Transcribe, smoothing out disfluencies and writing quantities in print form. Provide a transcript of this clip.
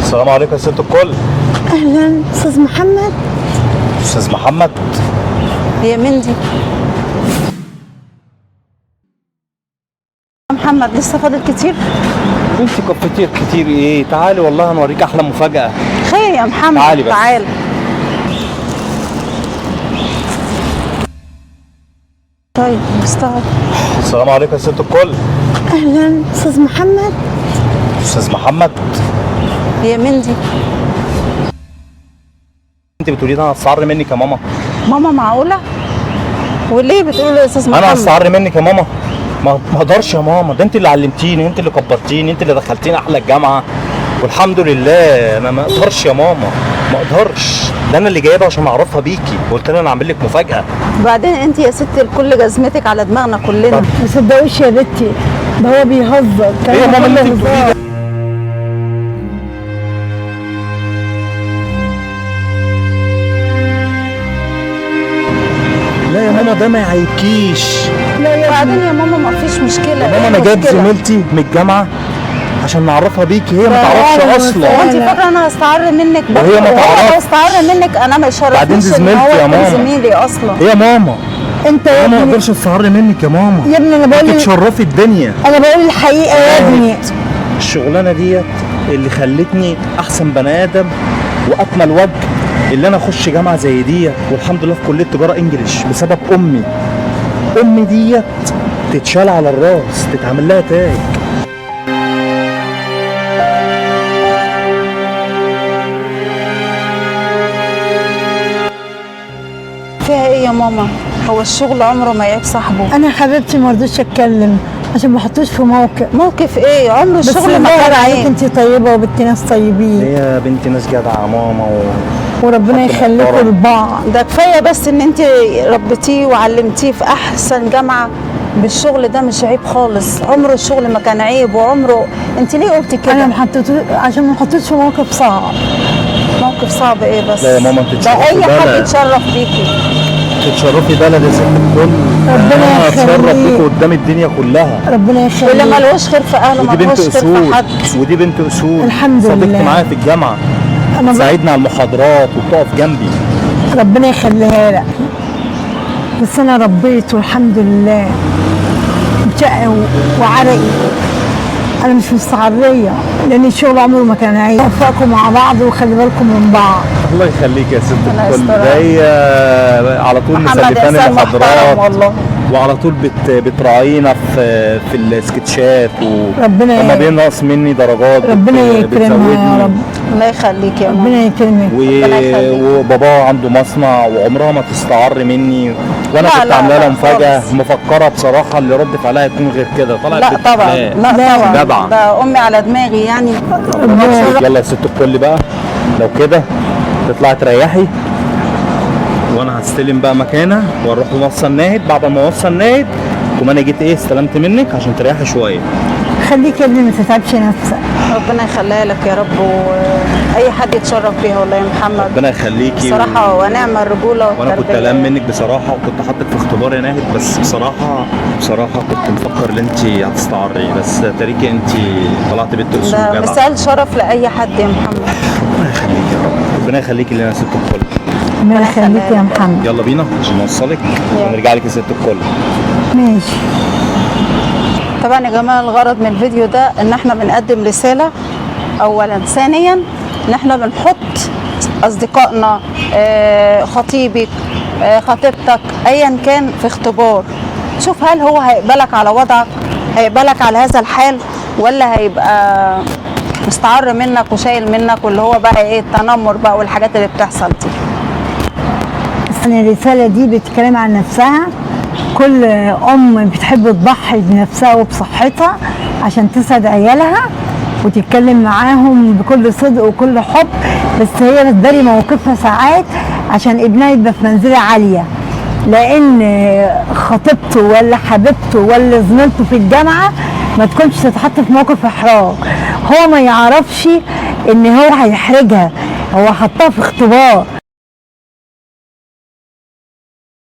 السلام عليكم يا ست الكل. اهلا استاذ محمد. استاذ محمد؟ هي مندي. محمد لسه فاضل كتير؟ انت كفتير كتير ايه؟ تعالي والله هنوريك احلى مفاجأة. خير يا محمد، تعالي بس. تعال. طيب استغرب. السلام عليكم يا ست الكل. اهلا استاذ محمد. استاذ محمد؟ هي مندي. انت بتقولي ده انا هستعر منك يا ماما؟ ماما معقولة؟ وليه بتقول يا استاذ محمد؟ انا هستعر منك يا ماما؟ ما اقدرش يا ماما، ده انت اللي علمتيني، انت اللي كبرتيني، انت اللي دخلتيني احلى الجامعه والحمد لله. انا ما اقدرش يا ماما، ما اقدرش. ده انا اللي جايبها عشان اعرفها بيكي، قلت لها انا هعمل لك مفاجاه. وبعدين انت يا ست الكل جزمتك على دماغنا كلنا. ما تصدقوش يا بنتي، ده هو بيهزر. ايه يا ماما اللي انت بتقوليه ده؟ لا يا ماما ده ما يعيبكيش. لا يا وبعدين يا ماما ما فيش مشكلة. يا ماما انا جايب زميلتي من الجامعه عشان نعرفها بيكي، هي ما تعرفش اصلا. هو انت فاكره انا هستعر منك؟ وهي ما تعرفش. لو استعر منك انا ما بعدين دي يشرفنيش ان هو زميلتي يا يكون ماما. زميلي اصلا. ايه يا ماما؟ انت يا انا ما ابني. اقدرش استعر منك يا ماما. يا ابني انا بقول تشرفي الدنيا. انا بقول الحقيقه يا ابني. الشغلانه ديت اللي خلتني احسن بني ادم واكمل وجه، اللي انا اخش جامعه زي ديت والحمد لله في كليه تجاره انجليش بسبب امي. امي ديت تتشال على الراس، تتعمل لها تاج. فيها ايه يا ماما؟ هو الشغل عمره ما يعيب صاحبه. انا حبيبتي ما رضيتش اتكلم عشان ما احطوش في موقف ايه؟ عمر بس الشغل ما كان عليك، عيب. انت طيبه وبنت ناس طيبين هي يا بنت ناس جدعه يا ماما وربنا حد يخليكم محترم. لبعض. ده كفايه بس ان انت ربيتيه وعلمتيه في احسن جامعه. بالشغل ده مش عيب خالص، عمره الشغل ما كان عيب وعمره. انت ليه قلتي كده؟ انا عشان ما نحطوش في موقف صعب. موقف صعب ايه بس؟ لا يا ماما انت ده تشرفي اي حد بلد. يتشرف بيكي. تتشرفي بلد يا ست الكل. ربنا انا هتشرف يخليك. بيكوا قدام الدنيا كلها. ربنا واللي يخليك. ملوش خير في اهله ودي بنت ملوش خير في اصول، حد. ودي بنت اصول. الحمد لله. صديقتي معايا في الجامعه، انا تساعدني على المحاضرات وبتقف جنبي. ربنا يخليها لك. بس انا ربيت والحمد لله بشقي وعرقي. انا مش مستعريه لان الشغل عمره ما كان عيب. وفقكم مع بعض وخلي بالكم من بعض. الله يخليك يا ست ربنا الكل. يسترها. ده هي على طول محمد مسلفاني إنسان محترم محاضرات والله. وعلى طول بتراعينا في السكتشات ربنا لما بينقص مني درجات ربنا يكرمها بتزودني. يا رب. الله يخليك يا ماما. ربنا يكرمك. ربنا يخليك. وبابا عنده مصنع وعمرها ما تستعر مني، وانا لا، كنت لا، عامله لا لها مفاجاه خالص. مفكره بصراحه اللي رد فعلها يكون غير كده. طلعت لا بنت طبعا، فلان. لا طبعا. جدعة. ده امي على دماغي يعني. يلا يا ست الكل بقى، لو كده تطلعي تريحي وانا هستلم بقى مكانه واروح لموصل ناهد. بعد ما اوصل ناهد كمان انا جيت استلمت منك عشان تريحي شويه. خليك يا ابني ما تتعبش نفسك. ربنا يخليها لك يا رب، واي حد يتشرف بيها والله يا محمد. ربنا يخليكي. بصراحه ونعم الرجوله وانا كنت والتربية. قلقان منك بصراحه وكنت حاطك في اختبار يا ناهد، بس بصراحه كنت مفكر ان انت هتستعري، بس تاريكي انت طلعت بنت اصول ده جدعه. مثال شرف لاي حد يا محمد. ربنا يخليكي يا رب. ربنا يخليكي لنا يا ست الكل. ربنا يخليك يا محمد. يلا بينا عشان نوصلك ونرجع لك يا ست الكل. ماشي. طبعا يا جماعه الغرض من الفيديو ده ان احنا بنقدم رساله اولا، ثانيا ان احنا بنحط اصدقائنا، خطيبك، خطيبتك، ايا كان في اختبار. شوف هل هو هيقبلك على وضعك، هيقبلك على هذا الحال، ولا هيبقى مستعر منك وشايل منك، واللي هو بقى ايه التنمر بقى والحاجات اللي بتحصل دي. أنا الرسالة دي بتتكلم عن نفسها. كل أم بتحب تضحي بنفسها وبصحتها عشان تسعد عيالها وتتكلم معاهم بكل صدق وكل حب، بس هي بتداري موقفها ساعات عشان ابنها يبقى في منزلة عالية، لأن خطيبته ولا حبيبته ولا زميلته في الجامعة ما تكونش تتحط في موقف إحراج. هو ما يعرفش إن هو هيحرجها، هو حطها في اختبار